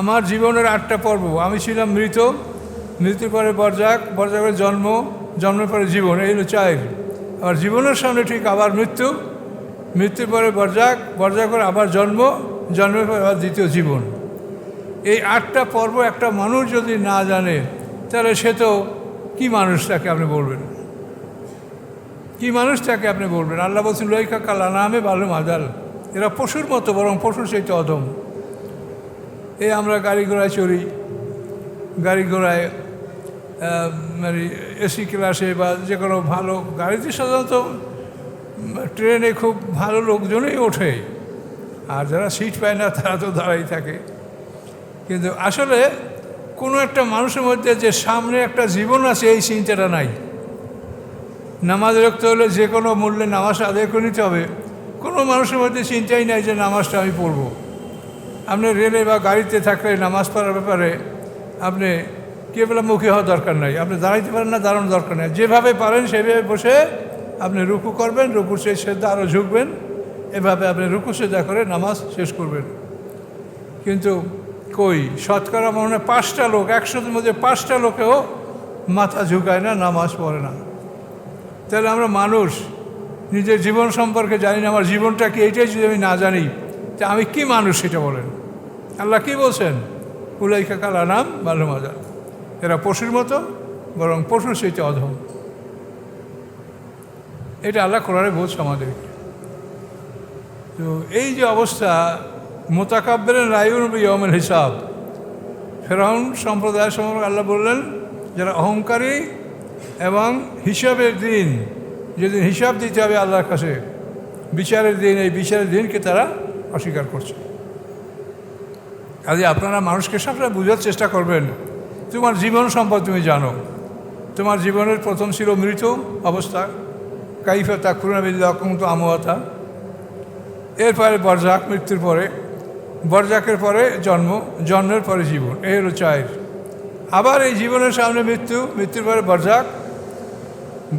আমার জীবনের 8টা পর্ব। আমি ছিলাম মৃত, মৃত্যুর পরে বরজাক, বরজাকের জন্ম, জন্মের পরে জীবন, এই হলো 4। আবার জীবনের সামনে ঠিক আবার মৃত্যু, মৃত্যুর পরে বরজাক, বরজাকের আবার জন্ম, জন্মের পরে আবার দ্বিতীয় জীবন। এই 8টা পর্ব একটা মানুষ যদি না জানে তাহলে সে তো কী মানুষটাকে আপনি বলবেন, কী মানুষটাকে আপনি বলবেন? আল্লাহ বলছেন লইকা কালা নামে ভালো মাদাল, এরা পশুর মতো, বরং পশুর সেই তো অধম। এই আমরা গাড়ি ঘোড়ায় চড়ি, গাড়ি ঘোড়ায় মানে এসি ক্লাসে বা যে কোনো ভালো গাড়িতে সাধারণত ট্রেনে খুব ভালো লোকজনই ওঠে, আর যারা সিট পায় না তারা তো দাঁড়াই থাকে। কিন্তু আসলে কোনো একটা মানুষের মধ্যে যে সামনে একটা জীবন আছে এই চিন্তাটা নাই। নামাজ রাখতে হলে যে কোনো মূল্যে নামাজ আদায় করে নিতে হবে, কোনো মানুষের মধ্যে চিন্তাই নাই যে নামাজটা আমি পড়ব। আপনি রেলে বা গাড়িতে থাকলে নামাজ পড়ার ব্যাপারে আপনি কেবলামুখী হওয়ার দরকার নাই, আপনি দাঁড়াইতে পারেন না, দাঁড়ানোর দরকার নেই, যেভাবে পারেন সেভাবে বসে আপনি রুকু করবেন, রুকুর শেষ সেদ্ধা আরও ঝুঁকবেন, এভাবে আপনি রুকু সেদ্ধা করে নামাজ শেষ করবেন। কিন্তু কই শতকরা মনে হয় 5টা লোক, 100-র মধ্যে 5টা লোকেও মাথা ঝুঁকায় না, নামাজ পড়ে না। তাহলে আমরা মানুষ নিজের জীবন সম্পর্কে জানি না, আমার জীবনটা কি এইটাই যদি আমি না জানি তা আমি কি মানুষ সেটা বলেন? আল্লাহ কি বলছেন? উলাইকা কালা নাম ভালো মজা, এরা পশুর মতো, বরং পশুর সেইটা অধম। এটা আল্লাহ কোরআনে বলছে আমাদের। তো এই যে অবস্থা, মোতাকাব্বিরিন লা ইউমিনুনা বিয়াউমিল হিসাব, ফেরাউন সম্প্রদায়ের সম্পর্কে আল্লাহ বললেন যারা অহংকারী এবং হিসাবের দিন, যেদিন হিসাব দিতে হবে আল্লাহর কাছে, বিচারের দিন, এই বিচারের দিনকে তারা অস্বীকার করছে। কাজে আপনারা মানুষকে সবসময় বোঝার চেষ্টা করবেন, তোমার জীবন সম্পর্কে তুমি জানো। তোমার জীবনের প্রথম ছিল মৃত অবস্থা, কাইফা তাকফুরুনা বিল্লাহি ওয়া কুনতুম আমওয়াতা, এরপরে বরজাক, মৃত্যুর পরে বরজাকের পরে জন্ম, জন্মের পরে জীবন, এই হলো 4। আবার এই জীবনের সামনে মৃত্যু, মৃত্যুর পরে বরজাক,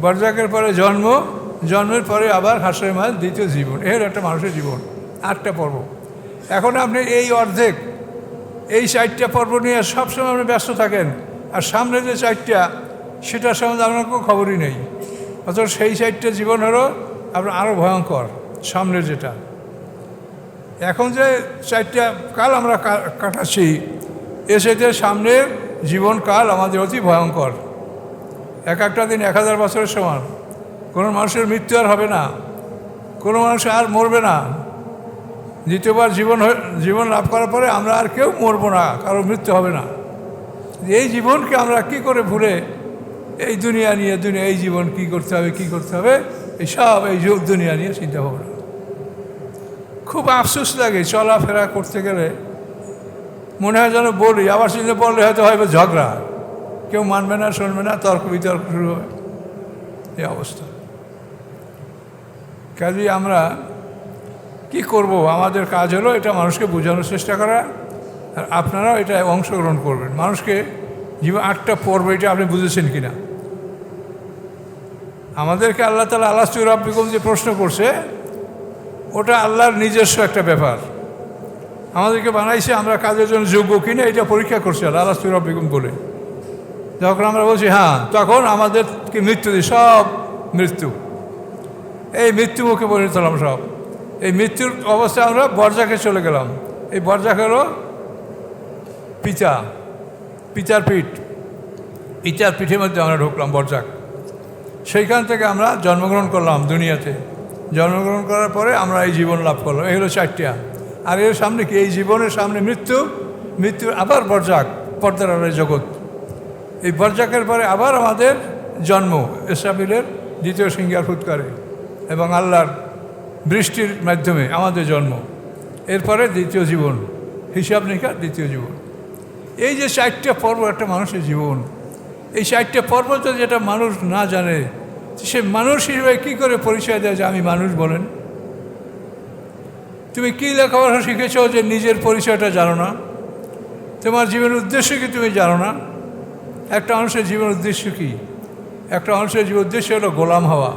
বরজাকের পরে জন্ম, জন্মের পরে আবার হাসরের মাঝ দ্বিতীয় জীবন, এই হলো একটা মানুষের জীবন, 8টা পর্ব। এখন আপনি এই অর্ধেক, এই 4টা পর্ব নিয়ে সবসময় আপনি ব্যস্ত থাকেন, আর সামনে যে 4টা সেটার সম্বন্ধে আপনার কোনো খবরই নেই। অথচ সেই 4টা জীবন হলো আপনার আরও ভয়ঙ্কর, সামনের যেটা। এখন যে 4টা কাল আমরা কাটাচ্ছি, এসেতে সামনের জীবনকাল আমাদের অতি ভয়ঙ্কর। একটা দিন 1000 বছরের সমান। কোনো মানুষের মৃত্যু আর হবে না, কোনো মানুষ আর মরবে না। দ্বিতীয়বার জীবন লাভ করার পরে আমরা আর কেউ মরবো না, কারো মৃত্যু হবে না। এই জীবনকে আমরা কি করে ভুলে এই দুনিয়া নিয়ে, এই জীবন কি করতে হবে, কি করতে হবে, এই সব এই দুনিয়া নিয়ে চিন্তা ভাবনা। খুব আফসোস লাগে চলাফেরা করতে গেলে, মনে হয় যেন বলি, আবার চিন্তা পড়লে হয়তো হবে ঝগড়া, কেউ মানবে না, শুনবে না, তর্ক বিতর্ক শুরু হবে, এই অবস্থা। কাজেই আমরা কি করব? আমাদের কাজ হলো এটা মানুষকে বোঝানোর চেষ্টা করা, আর আপনারাও এটা অংশগ্রহণ করবেন। মানুষকে জীবন 8টা পর্ব, এটা আপনি বুঝেছেন কিনা? আমাদেরকে আল্লাহ তাআলা আলাস্তু বিরাব্বিকুম যে প্রশ্ন করছে, ওটা আল্লাহর নিজস্ব একটা ব্যাপার। আমাদেরকে বানাইছে আমরা কাজের জন্য যোগ্য কিনা এটা পরীক্ষা করছে আল্লাহ, আলাস্তু বিরাব্বিকুম বলে। যখন আমরা বলছি হ্যাঁ, তখন আমাদেরকে মৃত্যু দিই, সব মৃত্যু, এই মৃত্যু মুখে পরিণত হলাম সব। এই মৃত্যুর অবস্থায় আমরা বরজাকে চলে গেলাম। এই বরজাক হলো পিতার পিঠ, পিতার পিঠের মধ্যে আমরা ঢুকলাম বরজাক। সেইখান থেকে আমরা জন্মগ্রহণ করলাম দুনিয়াতে। জন্মগ্রহণ করার পরে আমরা এই জীবন লাভ করলাম, এই হলো 4টা। আর এর সামনে কি? এই জীবনের সামনে মৃত্যু, মৃত্যুর আবার বরজাক, পর্দার আড়ালে জগৎ। এই বরজাকের পরে আবার আমাদের জন্ম, ইসরাফিলের দ্বিতীয় সিংহার ফুৎকারে এবং আল্লাহর বৃষ্টির মাধ্যমে আমাদের জন্ম। এরপরে দ্বিতীয় জীবন, হিসাব নিকাশ, দ্বিতীয় জীবন। এই যে 4টা পর্ব একটা মানুষের জীবন, এই 4টা পর্ব যদি যেটা মানুষ না জানে, সে মানুষ হিসেবে কী করে পরিচয় দেয় যে আমি মানুষ? বলেন, তুমি কী লেখাপড়া শিখেছ যে নিজের পরিচয়টা জানো না? তোমার জীবনের উদ্দেশ্য কি তুমি জানো না? একটা মানুষের জীবন উদ্দেশ্য কী? একটা মানুষের জীবন উদ্দেশ্য হলো গোলাম হওয়া।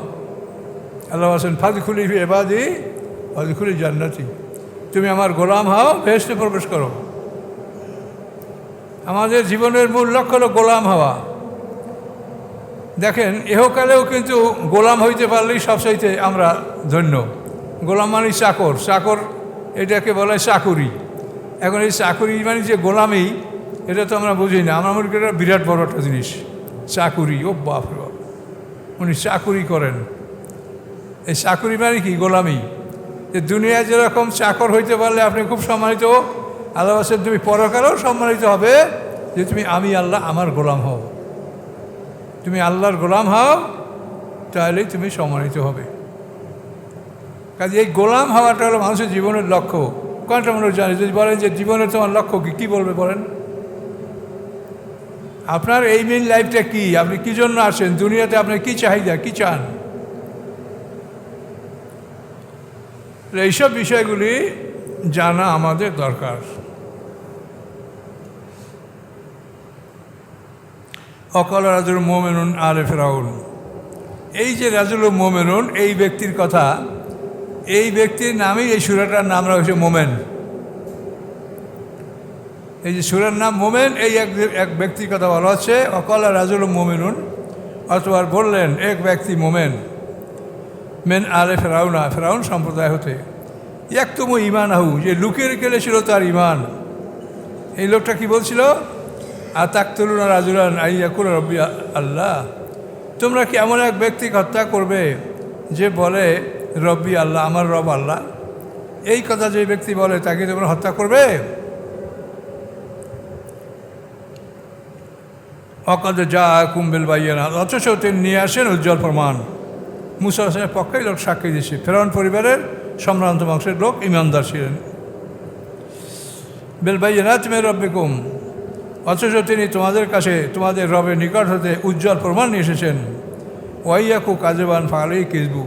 আল্লাহ বলেন ফাদখুলি ফি ইবাদি ওয়াদখুলি জান্নাতি, তুমি আমার গোলাম হও, বেহেশতে প্রবেশ করো। আমাদের জীবনের মূল লক্ষ্য হলো গোলাম হওয়া। দেখেন, এহকালেও কিন্তু গোলাম হইতে পারলেই সবচাইতে আমরা ধন্য। গোলাম মানে চাকর, চাকর এটাকে বলে চাকুরি। এখন এই চাকুরি মানে যে গোলামি, এটা তো আমরা বুঝি না। আমরা মনে করি এটা বিরাট বড় একটা জিনিস, চাকুরি। ও বাপ রে বাপ, উনি চাকুরি করেন। এই চাকুরি মানে কি? গোলামি। যে দুনিয়ায় যেরকম চাকর হইতে পারলে আপনি খুব সম্মানিত, আল্লাহ বলছেন তুমি পরকালেও সম্মানিত হবে যে তুমি আমি আল্লাহ আমার গোলাম হও। তুমি আল্লাহর গোলাম হও, তাহলেই তুমি সম্মানিত হবে। কাজে এই গোলাম হওয়াটা হলো মানুষের জীবনের লক্ষ্য। কোনটা মানুষ জানে? যদি বলেন যে জীবনের তোমার লক্ষ্য কী বলবে বলেন? আপনার এই মেইন লাইফটা কি? আপনি কী জন্য আসেন দুনিয়াতে? আপনার কী চাহিদা, কী চান? এইসব বিষয়গুলি জানা আমাদের দরকার। অকাল রাজুল মোমেনুন আলে ফেরাউন, এই যে রাজুল মোমেনুন, এই ব্যক্তির কথা, এই ব্যক্তির নামেই এই সূরাটার নাম রাখা হয়েছে মোমেন। এই যে সূরার নাম মোমেন, এই এক ব্যক্তির কথা বলা হচ্ছে। অকাল রাজুল মোমেনুন, অথবা বললেন এক ব্যক্তি মোমেন, মেন আলে ফেরাউনা, ফেরাউন সম্প্রদায় হতে, একতম ইমান আহু, যে লুকিয়ে গেলে ছিল তার ইমান। এই লোকটা কি বলছিল? আতাকতুলুনা রাজুলান আইয়াকুল রব্বি আল্লাহ, তোমরা কি এমন এক ব্যক্তিকে হত্যা করবে যে বলে রব্বি আল্লাহ, আমার রব আল্লাহ? এই কথা যে ব্যক্তি বলে তাকে তোমরা হত্যা করবে? অকাদ যা কুম্বেল বাইয়ানা, অথচ তিনি নিয়ে আসেন উজ্জ্বল প্রমাণ। মুসা হাসানের পক্ষেই লোক সাক্ষী দিয়েছে। ফেরাউন পরিবারের সম্ভ্রান্ত বংশের লোক ইমানদার ছিলেন। বেল বাইয়ানা তুমি রব্বিকুম, অথচ তিনি তোমাদের কাছে তোমাদের রবের নিকট হতে উজ্জ্বল প্রমাণ নিয়ে এসেছেন। ওয়াইয়াকু কাজেবান ফালেই কিসবু,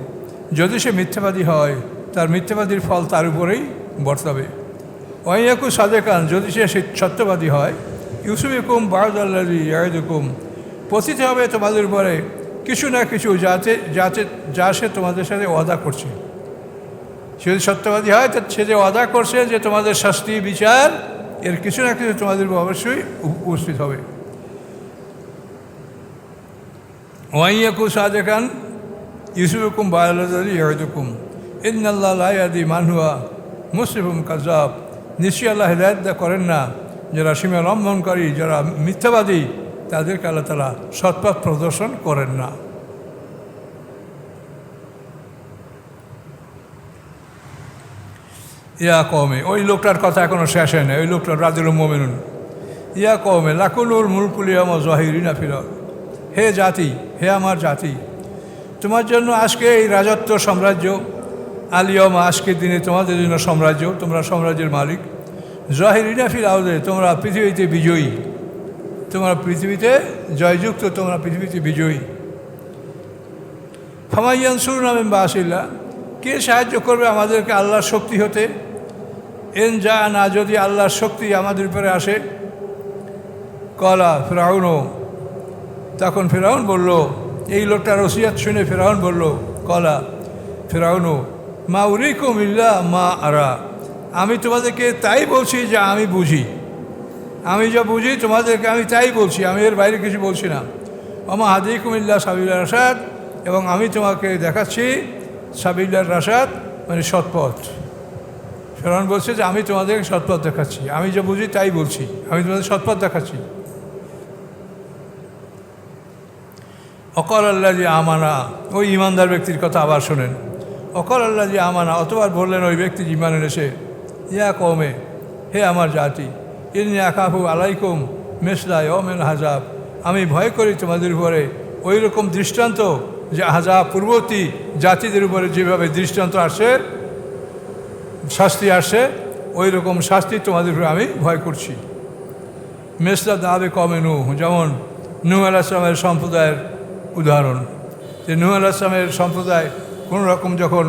যদি সে মিথ্যাবাদী হয় তার মিথ্যাবাদীর ফল তার উপরেই বর্তাবে। ওয়াইয়াকু সাদেকান, যদি সে সত্যবাদী হয়, ইউসুফিকুম বারদাল্লাযী ইয়াইদুকুম, পতিত হবে তোমাদের উপরে কিছু না কিছু যা সে তোমাদের সাথে ওয়াদা করছে। সে যদি সত্যবাদী হয়, সে যে ওয়াদা করছে যে তোমাদের শাস্তি বিচার, এর কিছু না কিছু তোমাদের অবশ্যই উপস্থিত হবে। ওয়াইয়াকু সাদেকান ইউসুফুকুম বারদাল্লাযী ইয়াইদুকুম ইন্নাল্লাহা লা ইয়াহদি মান হুয়া মুসরিফুন কাযযাব, নিশ্চয়ই আল্লাহ হিদায়াত করেন না যারা সীমা লঙ্ঘনকারী, যারা মিথ্যাবাদী, তাদেরকে আল্লাহ তাআলা সৎপথ প্রদর্শন করেন না। ইয়া কওমে, ওই লোকটার কথা এখনও শেষ হয় না। ওই লোকটার রাজুল মোমেনুন, ইয়া কওমে লাকুলুল মুলকুল ইয়াওমা যাহিরিনা ফিল আরদ, হে জাতি, হে আমার জাতি, তোমার জন্য আজকে এই রাজত্ব সাম্রাজ্য, আলিয়মা, আজকের দিনে তোমাদের জন্য সাম্রাজ্য, তোমরা সাম্রাজ্যের মালিক। যাহিরিনা ফিল আরদে, তোমরা পৃথিবীতে বিজয়ী, তোমরা পৃথিবীতে জয়যুক্ত, তোমরা পৃথিবীতে বিজয়ী। ফামাইয়ানসুরুনা মিন বাসিল্লাহ, কে সাহায্য করবে আমাদেরকে আল্লাহর শক্তি হতে? এন যা না, যদি আল্লাহর শক্তি আমাদের উপরে আসে। কলা ফেরাউনও, তখন ফেরাউন বলল, এই লোকটার ওসিয়াত শুনে ফেরাউন বলল, কলা ফেরাউনও মা উরিকুম ইল্লা মা আরা, আমি তোমাদেরকে তাই বলছি যা আমি বুঝি। আমি যা বুঝি তোমাদেরকে আমি তাই বলছি, আমি এর বাইরে কিছু বলছি না। ওমা হাদিকুম ইল্লা সাবিলা রাশাদ, এবং আমি তোমাকে দেখাচ্ছি সাবিলা রাশাদ, মানে সৎপথ। ফেরাউন বলছে যে আমি তোমাদেরকে সৎপথ দেখাচ্ছি, আমি যা বুঝি তাই বলছি, আমি তোমাদের সৎপথ দেখাচ্ছি। অকল আল্লাহ যে আমানা, ওই ইমানদার ব্যক্তির কথা আবার শোনেন। অকল আল্লাহ যে আমানা, অতবার বললেন ওই ব্যক্তি ইমান এনেছে, ইয়া কওমে, হে আমার জাতি, ইন্নী আখাফু আলাইকুম মিসলা ইয়াউমিল আহজাব, আমি ভয় করি তোমাদের উপরে ওই রকম দৃষ্টান্ত যে আহজাব পূর্ববর্তী জাতিদের উপরে যেভাবে দৃষ্টান্ত আসে, শাস্তি আসে, ওই রকম শাস্তি তোমাদের উপরে আমি ভয় করছি। মিসলা দাবে কমে নূহ, যেমন নূহ আলাইহিস সালামের সম্প্রদায়ের উদাহরণ। যে নূহ আলাইহিস সালামের সম্প্রদায় কোনো রকম যখন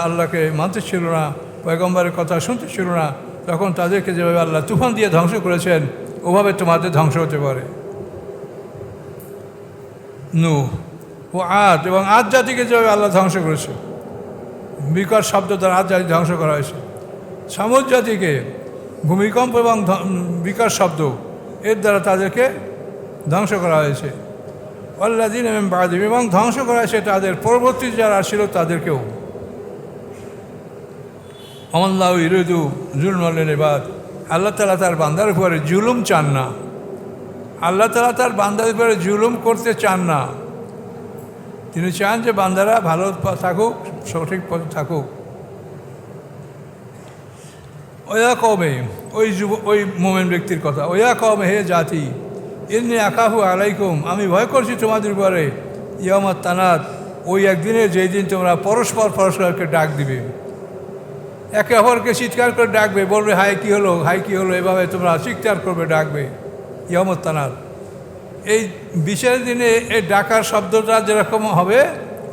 আল্লাহকে মানতে ছিল না, পয়গম্বরের কথা শুনতে ছিল না, তখন তাদেরকে যেভাবে আল্লাহ তুফান দিয়ে ধ্বংস করেছেন, ওভাবে তোমাদের ধ্বংস হতে পারে। নূহ ও আদ, এবং আদ জাতিকে যেভাবে আল্লাহ ধ্বংস করেছে, বিকট শব্দ দ্বারা আদ জাতি ধ্বংস করা হয়েছে। সামুদ জাতিকে ভূমিকম্প এবং বিকট শব্দ এর দ্বারা তাদেরকে ধ্বংস করা হয়েছে। আল্লাযীন মিন বা'দিহিম, এবং ধ্বংস করা হয়েছে তাদের পরবর্তী যারা ছিল তাদেরকেও। আল্লাহু ইউরিদু যুলমান লিল ইবাদ, আল্লাহ তাআলা তার বান্দার উপরে জুলুম চান না। আল্লাহ তাআলা তার বান্দার উপরে জুলুম করতে চান না। তিনি চান যে বান্দারা ভালো থাকুক, সঠিক পথে থাকুক। ওয়া কওমে, ওই মোমেন ব্যক্তির কথা, ওয়া কওমে, হে জাতি, ইন্নী আখাফু আলাইকুম, আমি ভয় করছি তোমাদের উপরে, ইয়াউমাত তানাদ, ওই একদিনে যেই দিন তোমরা পরস্পরকে ডাক দিবে, একে অপরকে চিৎকার করে ডাকবে, বলবে হাই কী হলো, হাই কী হলো, এভাবে তোমরা চিৎকার করবে, ডাকবে। ইয়াউমাত তানাদ, এই বিচারের দিনে এই ডাকার শব্দটা যেরকম হবে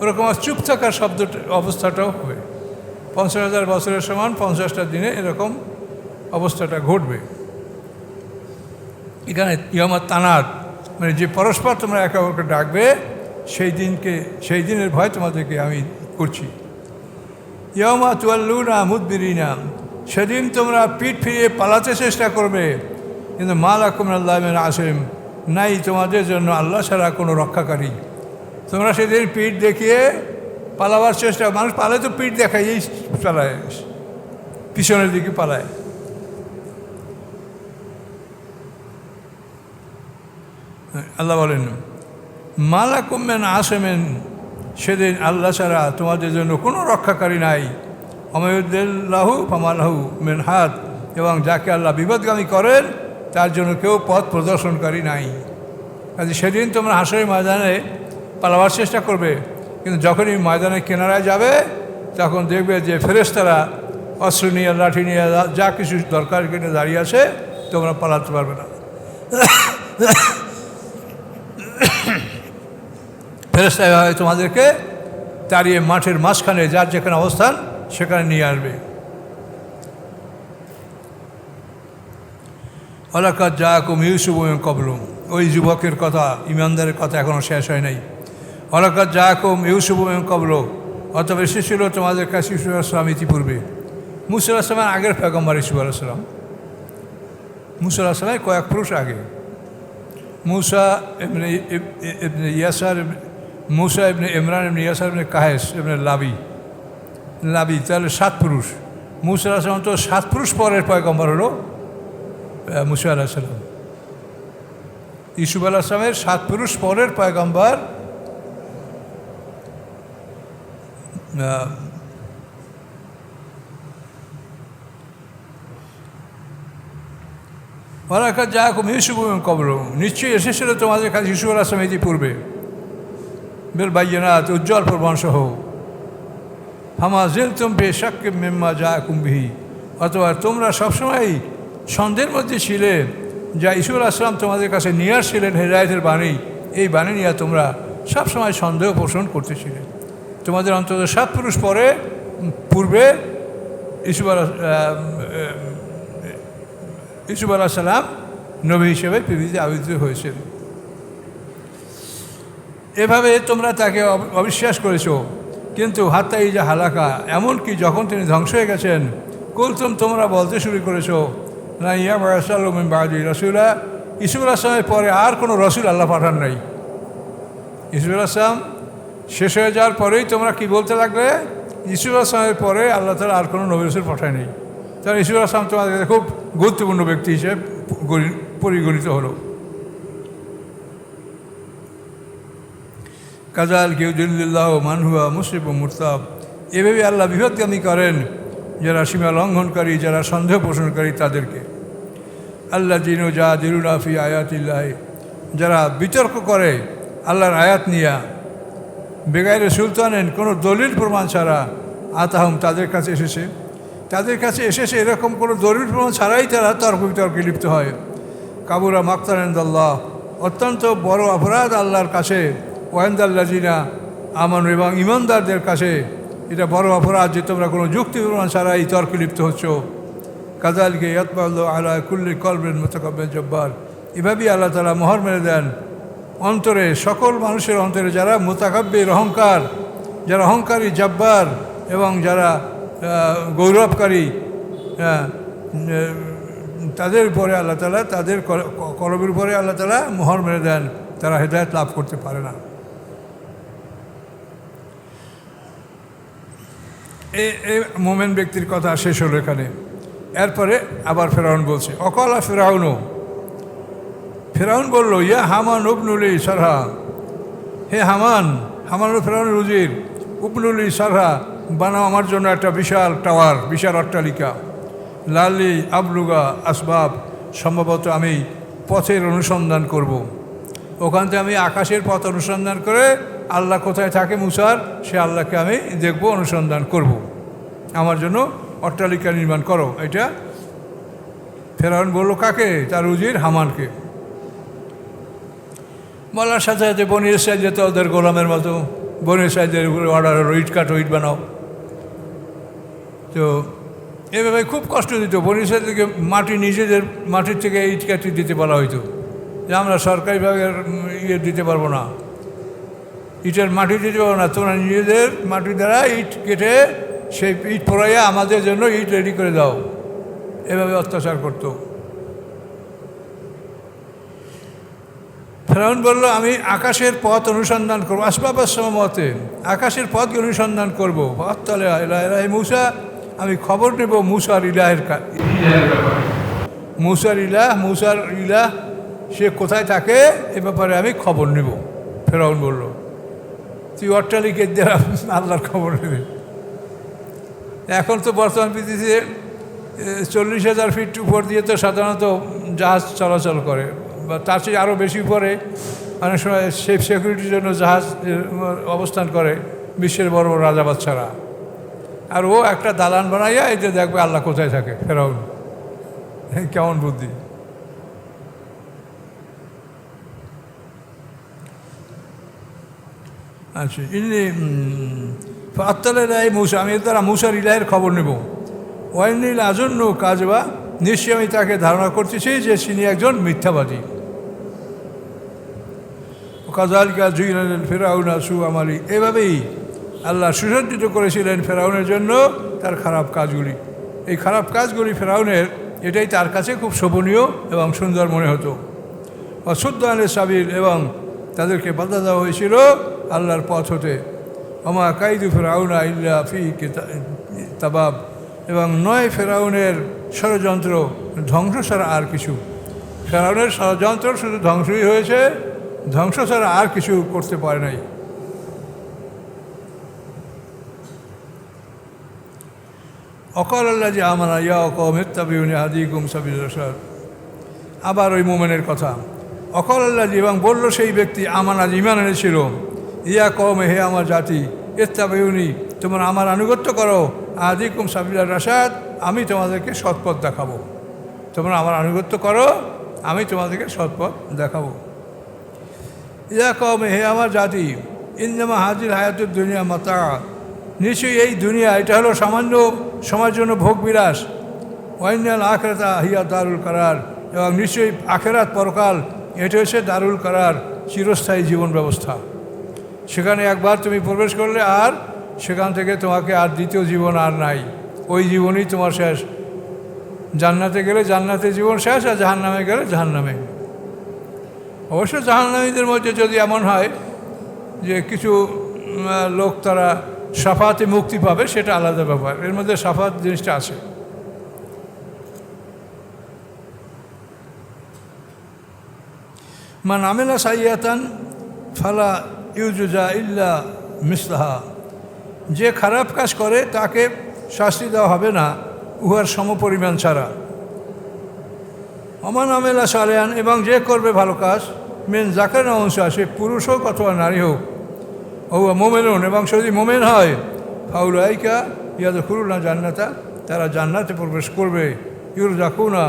ওরকম চুপ থাকার অবস্থাটাও হবে। 50,000 বছরের সমান 50টা দিনে এরকম অবস্থাটা ঘটবে। এখানে ইয়াউমাত তানাদ মানে যে পরস্পর তোমরা একে অপরকে ডাকবে, সেই দিনের ভয় তোমাদেরকে আমি করছি। ইয়াউমা তুওয়াল্লুনা মুদবিরিনা, সেদিন তোমরা পিঠ ফিরিয়ে পালাতে চেষ্টা করবে, কিন্তু মা লাকুম মিনাল্লাহি মিন আসিম, নাই তোমাদের জন্য আল্লাহ ছাড়া কোনো রক্ষাকারী। তোমরা সেদিন পিঠ দেখিয়ে পালাবার চেষ্টা, মানুষ পালায় তো পিঠ দেখায়, এই পালায়, পিছনের দিকে পালায়। আল্লাহ বলেন মা লাকুম মিন আসিমিন, সেদিন আল্লাহ ছাড়া তোমাদের জন্য কোনো রক্ষাকারী নাই। অমায়ুদ্দিল্লাহু ফামা লাহু মিন হাদ, এবং যাকে আল্লাহ বিপদগামী করেন তার জন্য কেউ পথ প্রদর্শনকারী নাই। কাজে সেদিন তোমরা হাসরের ময়দানে পালাবার চেষ্টা করবে, কিন্তু যখনই ময়দানের কিনারায় যাবে তখন দেখবে যে ফেরেশতারা অস্ত্র নিয়ে, লাঠি নিয়ে, যা কিছু দরকার কিনে দাঁড়িয়ে আছে, তোমরা পালাতে পারবে না। ফেরেশতা হয় তোমাদেরকে তাড়িয়ে মাঠের মাঝখানে যার যেখানে অবস্থান সেখানে নিয়ে আসবে। ওয়ালাকাদ জাআকুম ইউসুফু মিন ক্বাবলু, ওই যুবকের কথা, ইমানদারের কথা এখনও শেষ হয় নাই। ওয়ালাকাদ জাআকুম ইউসুফু মিন ক্বাবলু, অতঃপর এসেছিল তোমাদের কাছে ইউসুফ আলাইহিস সালাম ইতিপূর্বে। মুসা আলাইহিস সালামের আগের পয়গম্বর ইউসুফ আলাইহিস সালাম। মুসা আলাইহিস সালামের কয়েক পুরুষ আগে। মুসা ইবনে ইয়াসার, মুসা ইবনে ইমরান ইবনে ইয়াসার ইবনে কাহেস ইবনে লাবি, তাহলে 7 পুরুষ। মুসা আলাইহিস সালাম তো 7 পুরুষ পরের পয়গম্বর হলো মুসা আলাইহিস সালাম। ইউসুফ আলাইহিস সালামের 7 পুরুষ পরের পয়গম্বর ওয়ালাকাদ জাআকুম ইউসুফু মিন ক্বাবলু, নিশ্চয়ই এসেছিল তোমাদের কাছে ইউসুফ আলাইহিস সালাম ইতিপূর্বে, বিল বায়্যিনাত, উজ্জ্বল প্রমাণসহ। ফামা জিলতুম ফি শাক্কিম মিম্মা জাআকুম বিহি, অথবা তোমরা সবসময় সন্দেহের মধ্যে ছিলে যা ইউসুফ আলাইহিস সালাম তোমাদের কাছে নিয়ে আসছিলেন, হেদায়েতের বাণী, এই বাণী নিয়ে তোমরা সবসময় সন্দেহ পোষণ করতেছিলে। তোমাদের অন্তত 7 পুরুষ পূর্বে ইউসুফ আলাইহিস সালাম নবী হিসেবে পৃথিবীতে আবির্ভূত হয়েছেন। এভাবে তোমরা তাকে অবিশ্বাস করেছো, কিন্তু হাত্তা ইজা হালাকা, এমনকি যখন তিনি ধ্বংস হয়ে গেছেন, কুলতুম, তোমরা বলতে শুরু করেছো, না ইয়াবআসাল্লাহু মিন বা'দি রাসূলা, ইউসুফ আলাইহিস সালামের পরে আর কোনো রসুল আল্লাহ পাঠান নাই। ইউসুফ আলাইহিস সালাম শেষ হয়ে যাওয়ার পরেই তোমরা কি বলতে লাগলে, ইউসুফ আলাইহিস সালামের পরে আল্লাহ তাআলা আর কোনো নবী রাসূল পাঠায় নেই। তাহলে ইউসুফ আলাইহিস সালাম তোমাদের কাছে খুব গুরুত্বপূর্ণ ব্যক্তি হিসেবে পরিগণিত হলো। কাযালিকা ইউদিল্লিল্লাহু মান হুয়া মুসরিফুম মুরতাব, এভাবে আল্লাহ বিভ্রাটগামী করেন যারা সীমা লঙ্ঘনকারী, যারা সন্দেহ পোষণকারী তাদেরকে। আল্লাযীনা ইউজাদিলুনা ফি আয়াতিল্লাহি, যারা বিতর্ক করে আল্লাহর আয়াত নিয়ে, বেগাইরে সুলতানেন, কোনো দলিল প্রমাণ ছাড়া, আতাহুম, তাদের কাছে এসেছে এরকম কোনো দলিল প্রমাণ ছাড়াই তারা তর্ক বিতর্কে লিপ্ত হয়। কাবুরা মাকতান ইনদাল্লাহ, অত্যন্ত বড় অপরাধ আল্লাহর কাছে, ওয়াইন্দাল্লাযিনা আমানু, এবং ইমানদারদের কাছে এটা বড় অপরাধ যে তোমরা কোনো যুক্তি প্রমাণ ছাড়াই তর্কে লিপ্ত হচ্ছ। কাযালিকা ইয়াতবাউল্লাহু আলা কুল্লি কলবিন মুতাকাব্বির জব্বার, এভাবেই আল্লাহ তাআলা মোহর মেরে দেন অন্তরে, সকল মানুষের অন্তরে যারা মুতাকাব্বির, অহংকার, যারা অহংকারী, জব্বার, এবং যারা গৌরবকারী, তাদের উপরে আল্লাহ তাআলা, তাদের কলবের উপরে আল্লাহ তাআলা মোহর মেরে দেন, তারা হেদায়েত লাভ করতে পারে না। এই মোমেন ব্যক্তির কথা শেষ হলো এখানে। এরপরে আবার ফেরাউন বলছে, অকালা ফেরাউনও, ফেরাউন বলল, ইয়া হামান উবনুলি সারহা, হে হামান, হামান ফেরাউনের উজির, উবনুলি সারহা, বানাও আমার জন্য একটা বিশাল টাওয়ার, বিশাল অট্টালিকা, লালি আবলুগা আসবাব, সম্ভবত আমি পথের অনুসন্ধান করব। ওখান থেকে আমি আকাশের পথ অনুসন্ধান করে আল্লাহ কোথায় থাকে মুসার, সে আল্লাহকে আমি দেখব, অনুসন্ধান করব। আমার জন্য অট্টালিকা নির্মাণ করো। এটা ফেরাউন বলল কাকে? তার উজির হামানকে। বলার সাথে সাথে বনি ইসরাইল যেত ওদের গোলামের মতো, বনি ইসরাইলের উপরে অর্ডার হলো, ইট কাটো, ইট বানাও। তো এভাবে খুব কষ্ট দিত বনি ইসরাইলকে, মাটি নিজেদের মাটির থেকে ইট কাটি দিতে বলা হইতো, যে আমরা সরকারিভাবে ইয়ে দিতে পারবো না, ইটের মাটি দিতে পারবো না, তোমরা নিজেদের মাটি দ্বারা ইট কেটে সেই ইট পোড়াইয়া আমাদের জন্য ইট রেডি করে দাও। এভাবে অত্যাচার করত। ফেরাউন বলল, আমি আকাশের পথ অনুসন্ধান করবো, আসবাবের মতে আকাশের পথ অনুসন্ধান করবো। তাহলে মুসা, আমি খবর নেব মুসার ইলাহের মুসার ইলাহ সে কোথায় থাকে এ ব্যাপারে আমি খবর নেব। ফেরাউন বলল, তুই অট্টালিকের দ্বারা আল্লাহর খবর নেবে। এখন তো বর্তমান পৃথিবীতে 40,000 ফিট উপর দিয়ে তো সাধারণত জাহাজ চলাচল করে, বা তার চেয়ে আরও বেশি উপরে অনেক সময় সেফ সিকিউরিটির জন্য জাহাজ অবস্থান করে বিশ্বের বড় বড় রাজা বাদশারা। আর ও একটা দালান বানাইয়া এই যে দেখবে আল্লাহ কোথায় থাকে। ফেরাউন কেমন বুদ্ধি! আচ্ছা, ইনি আত্মালাই মুসা, আমি তারা মুসার ইলাহের খবর নেব। ওয়াইনিল আজন্য কাজবা, নিশ্চয়ই আমি তাকে ধারণা করতেছি যে তিনি একজন মিথ্যাবাদী। কাজালিকা জুইলেন ফেরাউনা সু আমালি, এভাবেই আল্লাহ সুসজ্জিত করেছিলেন ফেরাউনের জন্য তার খারাপ কাজগুলি। এই খারাপ কাজগুলি ফেরাউনের, এটাই তার কাছে খুব শোভনীয় এবং সুন্দর মনে হতো। অশুদ্ধানের সাবির, এবং তাদেরকে বাধা দেওয়া হয়েছিল আল্লাহর পথ হতে। আমা কাইদু ফেরাউনা ইল্লা ফি তাবাব, এবং নয় ফেরাউনের ষড়যন্ত্র ধ্বংস ছাড়া আর কিছু। ফেরাউনের ষড়যন্ত্র শুধু ধ্বংসই হয়েছে, ধ্বংস ছাড়া আর কিছু করতে পারে নাই। অকাল আল্লাহ যে আমানা ইয়া কৌমিত্তাবিউনি হাদিকুম সাবিল রাশাদ। আবার ওই মোমেনের কথা, অকাল আল্লাহ, এবং বলল সেই ব্যক্তি আমানা ঈমান এনেছিল, ইয়া কৌমে, হে আমার জাতি, ইত্তাবিউনি, তোমরা আমার আনুগত্য করো, আদিকুম সাবিল রাশাদ, আমি তোমাদেরকে সৎপথ দেখাবো। তোমরা আমার আনুগত্য করো, আমি তোমাদেরকে সৎপথ দেখাবো। ইয়া কৌমে, হে আমার জাতি, ইন্নামা হাজির হায়াতুর দুনিয়া মাতা, নিশ্চয়ই এই দুনিয়া এটা হলো সামান্য সময়ের জন্য ভোগ বিলাস। ওয়াইনাল আখেরাতা হিয়া দারুল কারার, এবং নিশ্চয়ই আখেরাত পরকাল এটা হচ্ছে দারুল কারার, চিরস্থায়ী জীবন ব্যবস্থা। সেখানে একবার তুমি প্রবেশ করলে আর সেখান থেকে তোমাকে আর দ্বিতীয় জীবন আর নাই, ওই জীবনই তোমার শেষ। জান্নাতে গেলে জান্নাতে জীবন শেষ, আর জাহান্নামে গেলে জাহান্নামে। অবশ্য জাহান্নামীদের মধ্যে যদি এমন হয় যে কিছু লোক তারা সাফাতে মুক্তি পাবে, সেটা আলাদা ব্যাপার, এর মধ্যে সাফাত জিনিসটা আছে। মান আমেলা সাইয়াতান ফালা ইউজুজা ইল্লা মিসলাহা, যে খারাপ কাজ করে তাকে শাস্তি দেওয়া হবে না উহার সমপরিমাণ ছাড়া। অমান আমেলা সালেয়ান, এবং যে করবে ভালো কাজ, মেন জাকার অংশ, সে পুরুষ হোক অথবা নারী হোক, ও মোমেনুন, এবং যদি মোমেন হয়, ফাউলাইকা ইয়াদ খুরুনা জান্নাতা, তারা জান্নাতে প্রবেশ করবে। ইউর জাকুনা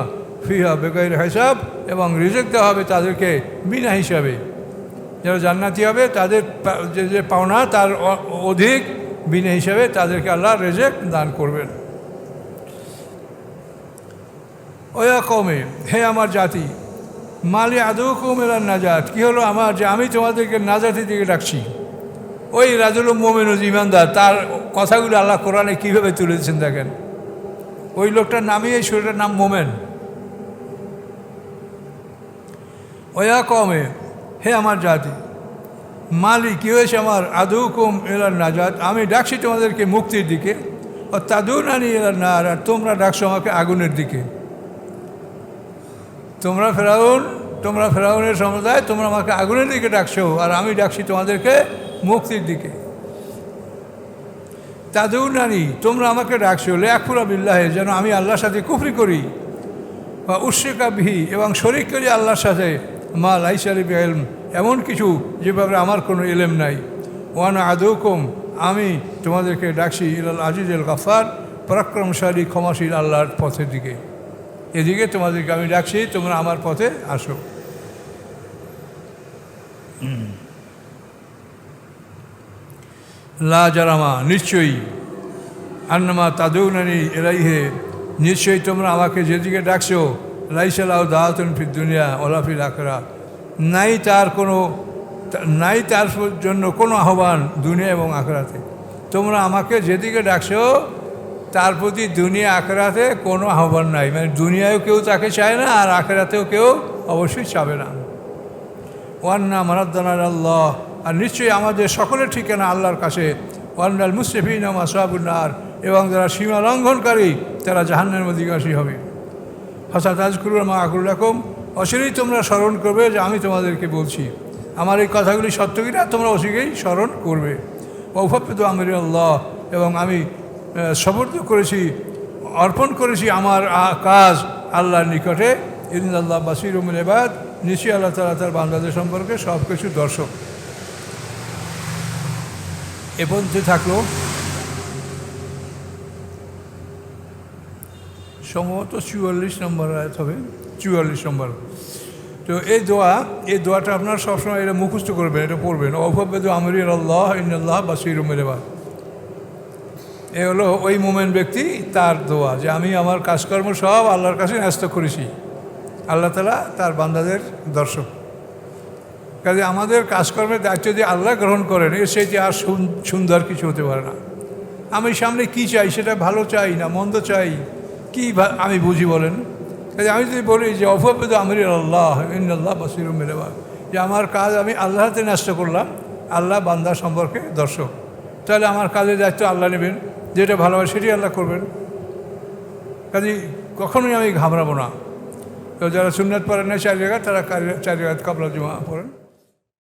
ফিহা বেগাইর হিসাব, এবং রিজেক দেওয়া হবে তাদেরকে বিনা হিসাবে। যারা জান্নাতি হবে তাদের যে পাওনা তার অধিক বিনা হিসাবে তাদেরকে আল্লাহ রিজেক দান করবেন। ওয়া কওমে, হে আমার জাতি, মালি আদুকুম ইলান নাজাত, কী হলো আমার যে আমি তোমাদেরকে নাজাতের দিকে ডাকছি। ওই রাজুল মোমেনুল ইমানদার, তার কথাগুলো আল্লাহ কোরআনে কীভাবে তুলে দিচ্ছেন দেখেন। ওই লোকটার নামই এই শরীরের নাম মোমেন। ওয়া কওমে, হে আমার জাতি, মালি কী হয়েছে আমার, আদুকুম ইলান নাজাত, আমি ডাকছি তোমাদেরকে মুক্তির দিকে, ও তাদুনানি ইলান নার, আর তোমরা ডাকছো আমাকে আগুনের দিকে। তোমরা ফেরাউনের সম্প্রদায়, তোমরা আমাকে আগুনের দিকে ডাকছো, আর আমি ডাকছি তোমাদেরকে মুক্তির দিকে। তাদুনানি, তোমরা আমাকে ডাকছো লিয়াকফুরা বিল্লাহি, যেন আমি আল্লাহর সাথে কুফরি করি, বা উশরিকা বিহি, এবং শরীক করি আল্লাহর সাথে, মা লাইসা লি বিইলম, এমন কিছু যে ব্যাপারে আমার কোনো ইলম নাই। ওয়ানা আদুকুম, আমি তোমাদেরকে ডাকছি ইলাল আজিজুল গাফফার, পরাক্রমশালী ক্ষমাশীল আল্লাহর পথের দিকে। এদিকে তোমাদেরকে আমি ডাকছি, তোমরা আমার পথে আসো। লা জারামা, নিশ্চয়ই, আন্নামা তাদুনানি ইলাইহি, নিশ্চয়ই তোমরা আমাকে যেদিকে ডাকছো, লাইসা লাহু দাওয়াতুন ফিদ দুনিয়া ওয়ালা ফিল আখিরাহ, নাই তার জন্য কোনো আহ্বান দুনিয়া এবং আখিরাতে। তোমরা আমাকে যেদিকে ডাকছো তার প্রতি দুনিয়া আখিরাতে কোনো আহ্বান নাই, মানে দুনিয়ায়ও কেউ তাকে চায় না, আর আখিরাতেও কেউ অবশ্যই চাবে না। ওয়ান্না মারাদ্দানা আল্লাহ, আর নিশ্চয়ই আমাদের সকলের ঠিকানা আল্লাহর কাছে। ওয়ান্নাল মুসরিফিন আসহাবুন নার, এবং যারা সীমা লঙ্ঘনকারী তারা জাহান্নামের অধিবাসী হবে। ফাসাত আযকুরু মা আকুল লাকুম, অচিরেই তোমরা স্মরণ করবে যে আমি তোমাদেরকে বলছি। আমার এই কথাগুলি সত্য কিনা তোমরা অচিরেই স্মরণ করবে। ওয়াফাফিদু আমরি আল্লাহ, এবং আমি সমর্থ করেছি, অর্পণ করেছি আমার কাজ আল্লাহর নিকটে। ইন্নাল্লাহ বাসীরুম বিল ইবাদ, নিশ্চয়ই আল্লাহ তাআলা তার বান্দাদের সম্পর্কে সব কিছু দর্শক। এ পর্যন্ত থাকলো সম্ভবত 44 নম্বর আয়াত হবে, 44 নম্বর। তো এই দোয়াটা আপনারা সবসময় এটা মুখস্থ করবেন, এটা পড়বেন। ওয়াফাফিদু আমরি আল্লাহ ইন্নাল্লাহ বাসীরুম বিল ইবাদ। এ হলো ওই মোমেন ব্যক্তি তার দোয়া, যে আমি আমার কাজকর্ম সব আল্লাহর কাছে ন্যস্ত করেছি। আল্লাহ তাআলা তার বান্দাদের দর্শক। কাজে আমাদের কাজকর্মের দায়িত্ব যদি আল্লাহ গ্রহণ করেন, এর সেই আর সুন্দর কিছু হতে পারে না। আমি সামনে কি চাই, সেটা ভালো চাই না মন্দ চাই, কি আমি বুঝি বলেন? কাজে আমি যদি বলি যে ওয়াফাফিদু আমরি আল্লাহ ইন্নাল্লাহ বাসীরুম বিল ইবাদ, যে আমার কাজ আমি আল্লাহ হাতে ন্যস্ত করলাম, আল্লাহ বান্দা সম্পর্কে দর্শক, তাহলে আমার কাজের দায়িত্ব আল্লাহ নেবেন, যেটা ভালো হয় সেটি আল্লাহ করবেন। কাজে কখনোই আমি ঘাবড়াবো না। তো যারা সুন্নাত পড়েন না 4 জায়গা, তারা 4 জায়গায় কাবলা জুমা পড়েন।